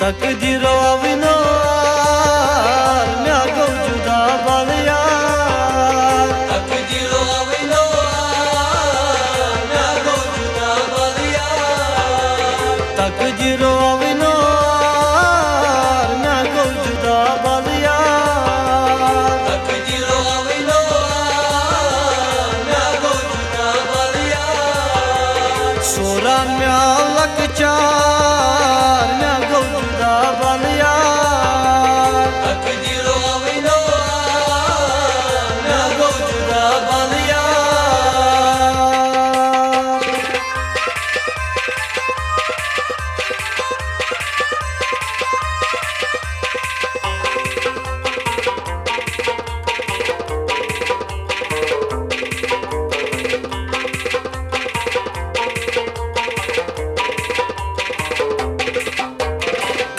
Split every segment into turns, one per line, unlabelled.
तकदीरो अविनो म्या गो जुदा बालिया
तकदीरो अविनो म्या गो जुदा बालिया
तकदीरो अविनो म्या गो जुदा बालिया
तकदीरो अविनो म्या गो जुदा बालिया
सोरा म्या लकचा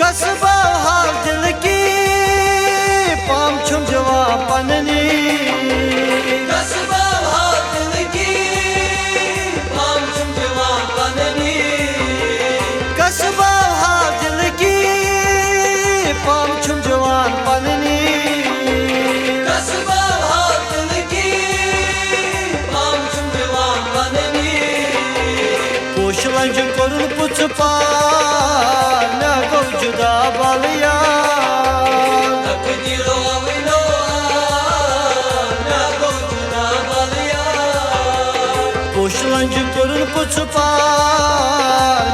कसबा हाल दिल की पाम छुम जवाब पननी
कसबा हाल दिल की पाम छुम जवाब पननी
कसबा हाल दिल की पाम छुम जवान पननी
कसबा हाल दिल की पाम छुम जवाब पननी
पोशलंज करुन पुछपा जुदा बालिया
तकदीरो अविनो म्या गो जुदा बालिया
पोशलंज करुन पुछपा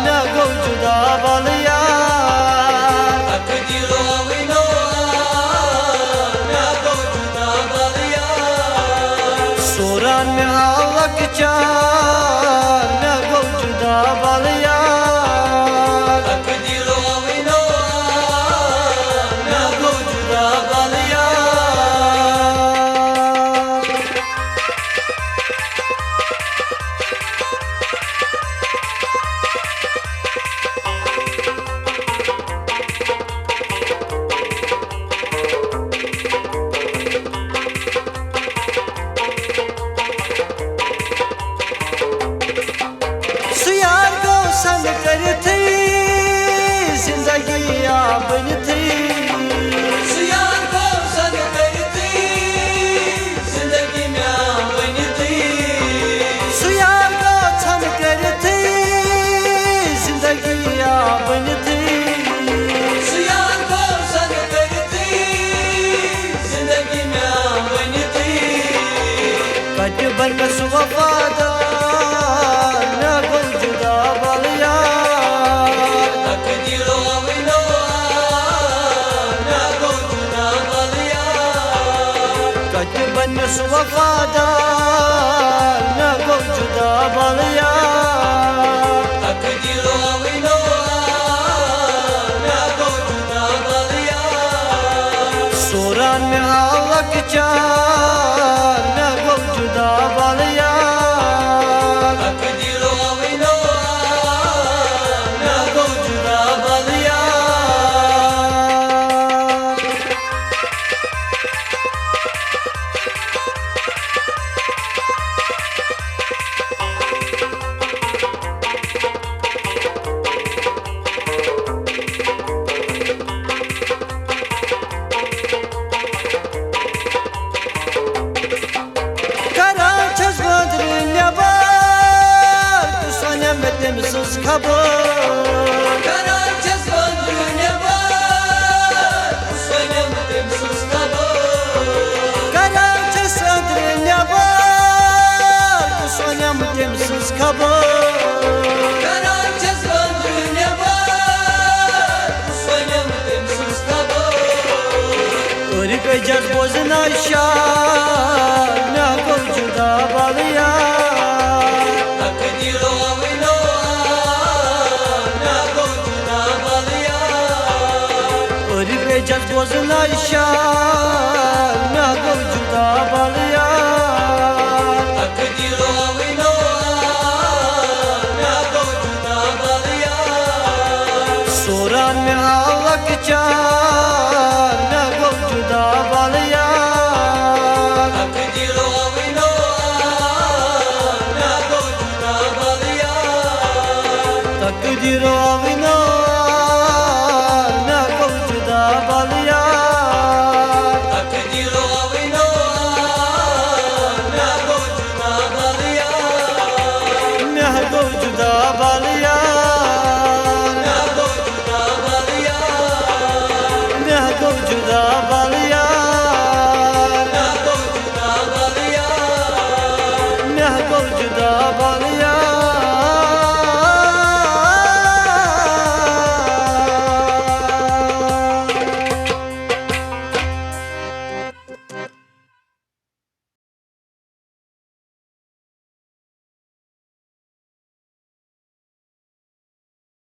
म्या गो जुदा बालिया
तकदीरो अविनो म्या गो जुदा बालिया
सोरा म्या लकचा म्या गो जुदा बालिया संग करी थी जिंदगी बन थी
सुयार को संग करी थी जिंदगी में बन थी
सुयार को संग करी थी जिंदगी बन थी
सुयार को संग करी थी जिंदगी में बन थी
कट बन सुवफादा वफादार म्या गो जुदा बालिया
तकदीरो अविनो म्या गो जुदा बालिया
सोरा म्या लकचा म्या गो जुदा बालिया
तकदीरो अविनो म्या गो जुदा Ballia
Temsiz kabul
Karançız bandrine var Usvenem temsiz kabul
Karançız bandrine var Usvenem temsiz kabul
Karançız bandrine var Usvenem temsiz kabul
Örük ecaz bozun aşağı Ne gol juda balıya
Taqdiro avino Na gol juda balıya
Örük ecaz bozun aşağı Ne gol juda balıya
Taqdiro avino Na gol juda balıya
Soran me halak çar Ne gol juda balıya
Taqdiro avino Na gol juda balıya
Takdir avina ਵਾਲੀਆਂ